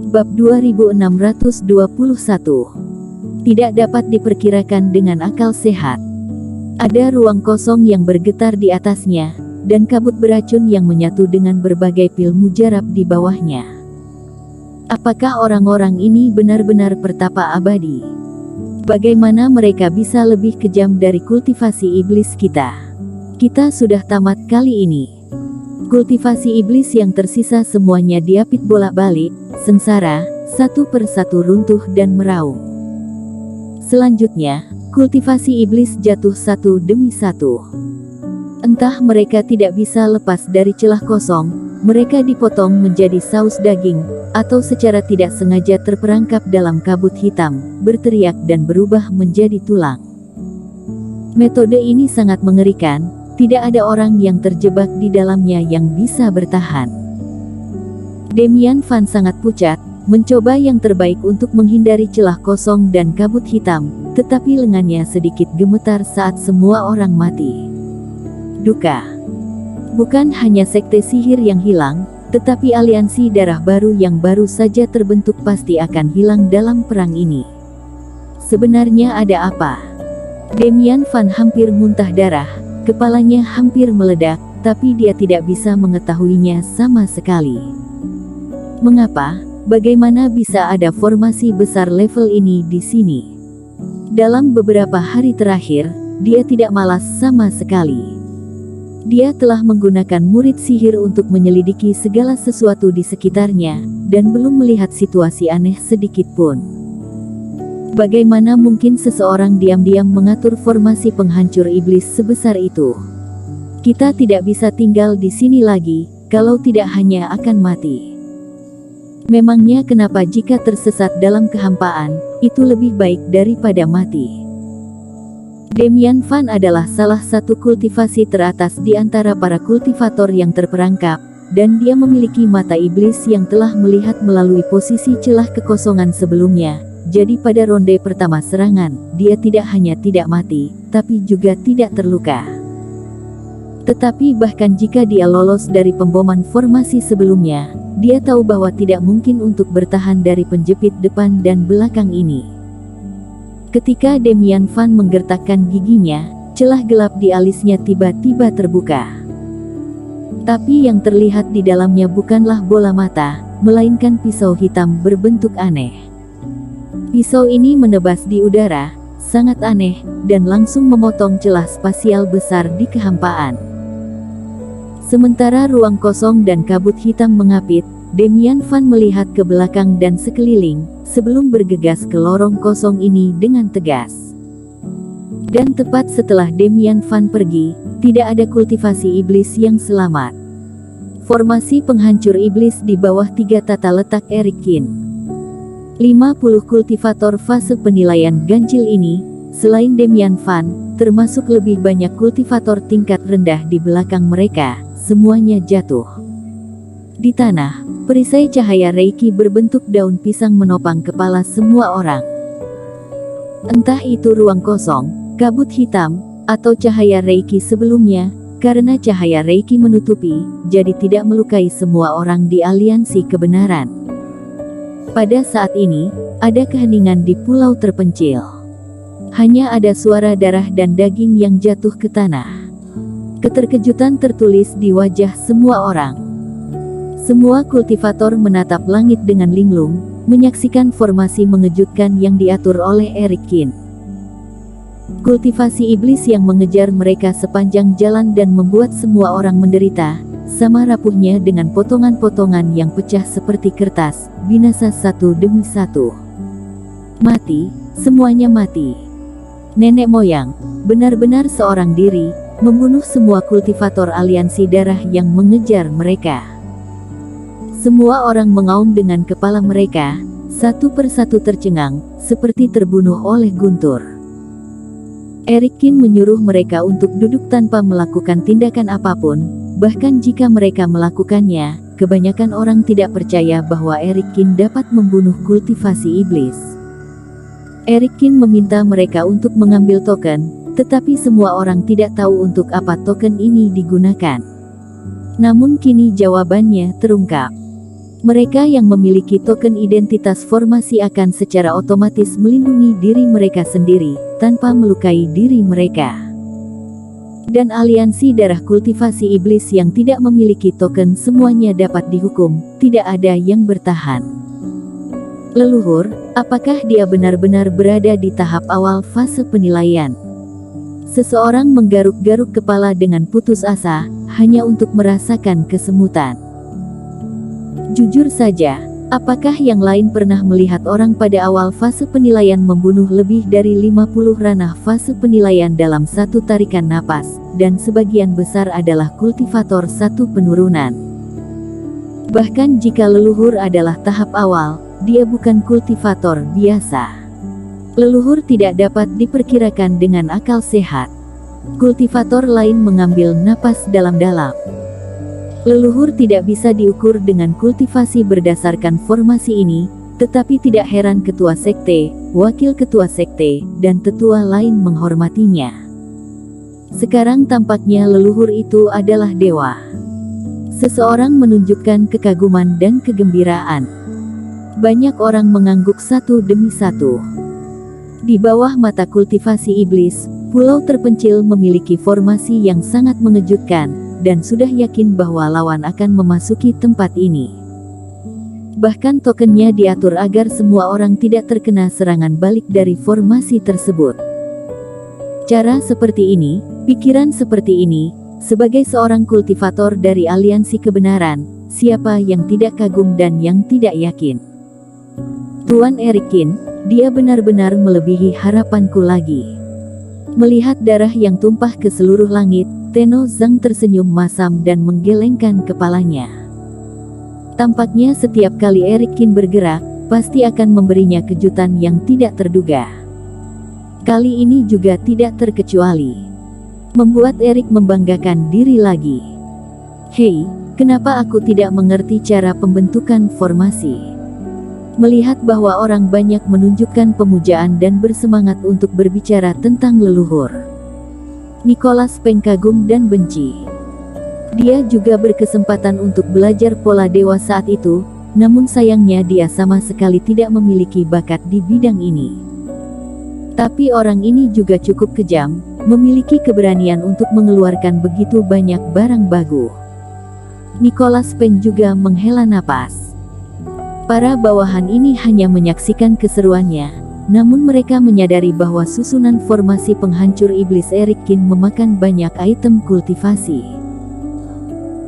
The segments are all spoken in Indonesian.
Bab 2621. Tidak dapat diperkirakan dengan akal sehat. Ada ruang kosong yang bergetar di atasnya, dan kabut beracun yang menyatu dengan berbagai pil mujarab di bawahnya. Apakah orang-orang ini benar-benar pertapa abadi? Bagaimana mereka bisa lebih kejam dari kultivasi iblis kita? Kita sudah tamat kali ini. Kultivasi iblis yang tersisa semuanya diapit bolak-balik, sengsara, satu persatu runtuh dan meraung. Selanjutnya, kultivasi iblis jatuh satu demi satu. Entah mereka tidak bisa lepas dari celah kosong, mereka dipotong menjadi saus daging, atau secara tidak sengaja terperangkap dalam kabut hitam, berteriak dan berubah menjadi tulang. Metode ini sangat mengerikan. Tidak ada orang yang terjebak di dalamnya yang bisa bertahan. Demian Van sangat pucat, mencoba yang terbaik untuk menghindari celah kosong dan kabut hitam, tetapi lengannya sedikit gemetar saat semua orang mati. Duka. Bukan hanya sekte sihir yang hilang, tetapi aliansi darah baru yang baru saja terbentuk pasti akan hilang dalam perang ini. Sebenarnya ada apa? Demian Van hampir muntah darah. Kepalanya hampir meledak, tapi dia tidak bisa mengetahuinya sama sekali. Mengapa? Bagaimana bisa ada formasi besar level ini di sini? Dalam beberapa hari terakhir, dia tidak malas sama sekali. Dia telah menggunakan murid sihir untuk menyelidiki segala sesuatu di sekitarnya, dan belum melihat situasi aneh sedikit pun. Bagaimana mungkin seseorang diam-diam mengatur formasi penghancur iblis sebesar itu? Kita tidak bisa tinggal di sini lagi, kalau tidak hanya akan mati. Memangnya kenapa jika tersesat dalam kehampaan, itu lebih baik daripada mati? Demian Van adalah salah satu kultivasi teratas di antara para kultivator yang terperangkap, dan dia memiliki mata iblis yang telah melihat melalui posisi celah kekosongan sebelumnya. Jadi pada ronde pertama serangan, dia tidak hanya tidak mati, tapi juga tidak terluka. Tetapi bahkan jika dia lolos dari pemboman formasi sebelumnya, dia tahu bahwa tidak mungkin untuk bertahan dari penjepit depan dan belakang ini. Ketika Demian Van menggertakkan giginya, celah gelap di alisnya tiba-tiba terbuka. Tapi yang terlihat di dalamnya bukanlah bola mata, melainkan pisau hitam berbentuk aneh. Pisau ini menebas di udara, sangat aneh, dan langsung memotong celah spasial besar di kehampaan. Sementara ruang kosong dan kabut hitam mengapit, Demian Van melihat ke belakang dan sekeliling, sebelum bergegas ke lorong kosong ini dengan tegas. Dan tepat setelah Demian Van pergi, tidak ada kultivasi iblis yang selamat. Formasi penghancur iblis di bawah 3 tata letak Eric Kin. 50 kultivator fase penilaian ganjil ini, selain Demian Van, termasuk lebih banyak kultivator tingkat rendah di belakang mereka, semuanya jatuh. Di tanah, perisai cahaya Reiki berbentuk daun pisang menopang kepala semua orang. Entah itu ruang kosong, kabut hitam, atau cahaya Reiki sebelumnya, karena cahaya Reiki menutupi, jadi tidak melukai semua orang di aliansi kebenaran. Pada saat ini, ada keheningan di pulau terpencil. Hanya ada suara darah dan daging yang jatuh ke tanah. Keterkejutan tertulis di wajah semua orang. Semua kultivator menatap langit dengan linglung, menyaksikan formasi mengejutkan yang diatur oleh Eric Kin. Kultivasi iblis yang mengejar mereka sepanjang jalan dan membuat semua orang menderita, sama rapuhnya dengan potongan-potongan yang pecah seperti kertas, binasa satu demi satu. Mati, semuanya mati. Nenek moyang, benar-benar seorang diri, membunuh semua kultivator aliansi darah yang mengejar mereka. Semua orang mengaum dengan kepala mereka, satu persatu tercengang, seperti terbunuh oleh guntur. Eric Kin menyuruh mereka untuk duduk tanpa melakukan tindakan apapun. Bahkan jika mereka melakukannya, kebanyakan orang tidak percaya bahwa Eric Kin dapat membunuh kultivasi iblis. Eric Kin meminta mereka untuk mengambil token, tetapi semua orang tidak tahu untuk apa token ini digunakan. Namun kini jawabannya terungkap. Mereka yang memiliki token identitas formasi akan secara otomatis melindungi diri mereka sendiri, tanpa melukai diri mereka. Dan aliansi darah kultivasi iblis yang tidak memiliki token semuanya dapat dihukum, tidak ada yang bertahan. Leluhur, apakah dia benar-benar berada di tahap awal fase penilaian? Seseorang menggaruk-garuk kepala dengan putus asa, hanya untuk merasakan kesemutan. Jujur saja, apakah yang lain pernah melihat orang pada awal fase penilaian membunuh lebih dari 50 ranah fase penilaian dalam satu tarikan napas, dan sebagian besar adalah kultivator satu penurunan. Bahkan jika leluhur adalah tahap awal, dia bukan kultivator biasa. Leluhur tidak dapat diperkirakan dengan akal sehat. Kultivator lain mengambil napas dalam-dalam. Leluhur tidak bisa diukur dengan kultivasi berdasarkan formasi ini, tetapi tidak heran ketua sekte, wakil ketua sekte, dan tetua lain menghormatinya. Sekarang tampaknya leluhur itu adalah dewa. Seseorang menunjukkan kekaguman dan kegembiraan. Banyak orang mengangguk satu demi satu. Di bawah mata kultivasi iblis, pulau terpencil memiliki formasi yang sangat mengejutkan, dan sudah yakin bahwa lawan akan memasuki tempat ini. Bahkan tokennya diatur agar semua orang tidak terkena serangan balik dari formasi tersebut. Cara seperti ini, pikiran seperti ini, sebagai seorang kultivator dari aliansi kebenaran, siapa yang tidak kagum dan yang tidak yakin? Tuan Erikin, dia benar-benar melebihi harapanku lagi. Melihat darah yang tumpah ke seluruh langit, Tenno Zhang tersenyum masam dan menggelengkan kepalanya. Tampaknya setiap kali Erikin bergerak, pasti akan memberinya kejutan yang tidak terduga. Kali ini juga tidak terkecuali. Membuat Erik membanggakan diri lagi. Hei, kenapa aku tidak mengerti cara pembentukan formasi? Melihat bahwa orang banyak menunjukkan pemujaan dan bersemangat untuk berbicara tentang leluhur, Nicholas Peng kagum dan benci. Dia juga berkesempatan untuk belajar pola dewa saat itu, namun sayangnya dia sama sekali tidak memiliki bakat di bidang ini. Tapi orang ini juga cukup kejam, memiliki keberanian untuk mengeluarkan begitu banyak barang bagu. Nicholas Peng juga menghela napas. Para bawahan ini hanya menyaksikan keseruannya, namun mereka menyadari bahwa susunan formasi penghancur iblis Erikin memakan banyak item kultivasi.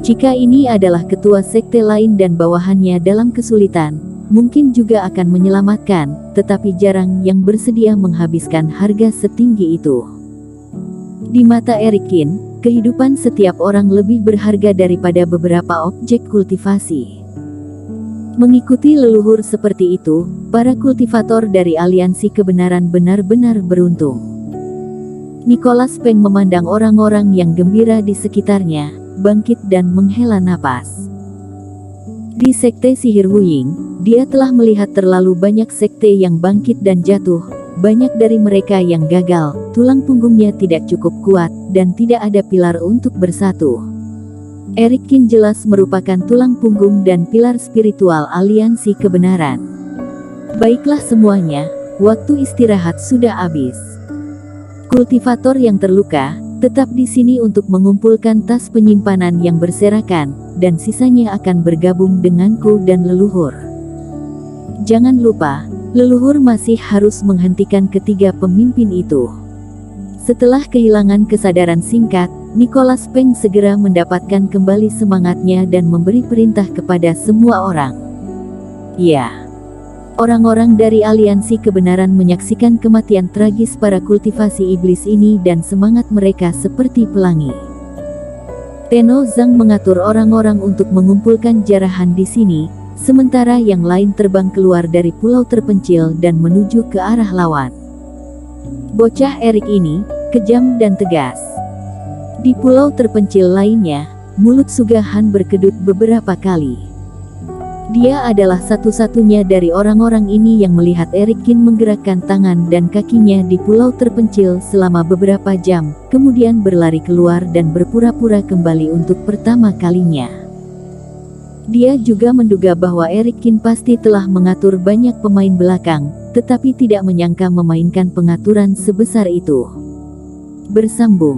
Jika ini adalah ketua sekte lain dan bawahannya dalam kesulitan, mungkin juga akan menyelamatkan, tetapi jarang yang bersedia menghabiskan harga setinggi itu. Di mata Erikin, kehidupan setiap orang lebih berharga daripada beberapa objek kultivasi. Mengikuti leluhur seperti itu, para kultivator dari aliansi kebenaran benar-benar beruntung. Nicholas Peng memandang orang-orang yang gembira di sekitarnya, bangkit dan menghela napas. Di sekte sihir Wuying, dia telah melihat terlalu banyak sekte yang bangkit dan jatuh, banyak dari mereka yang gagal, tulang punggungnya tidak cukup kuat, dan tidak ada pilar untuk bersatu. Erikin jelas merupakan tulang punggung dan pilar spiritual aliansi kebenaran. Baiklah semuanya, waktu istirahat sudah habis. Kultivator yang terluka, tetap di sini untuk mengumpulkan tas penyimpanan yang berserakan, dan sisanya akan bergabung denganku dan leluhur. Jangan lupa, leluhur masih harus menghentikan ketiga pemimpin itu. Setelah kehilangan kesadaran singkat, Nicholas Peng segera mendapatkan kembali semangatnya dan memberi perintah kepada semua orang. Ya, orang-orang dari aliansi kebenaran menyaksikan kematian tragis para kultivasi iblis ini dan semangat mereka seperti pelangi. Tenno Zhang mengatur orang-orang untuk mengumpulkan jarahan di sini, sementara yang lain terbang keluar dari pulau terpencil dan menuju ke arah lawan. Bocah Erik ini kejam dan tegas. Di pulau terpencil lainnya, mulut Sugahan berkedut beberapa kali. Dia adalah satu-satunya dari orang-orang ini yang melihat Erikin menggerakkan tangan dan kakinya di pulau terpencil selama beberapa jam, kemudian berlari keluar dan berpura-pura kembali untuk pertama kalinya. Dia juga menduga bahwa Eric Kin pasti telah mengatur banyak pemain belakang, tetapi tidak menyangka memainkan pengaturan sebesar itu. Bersambung.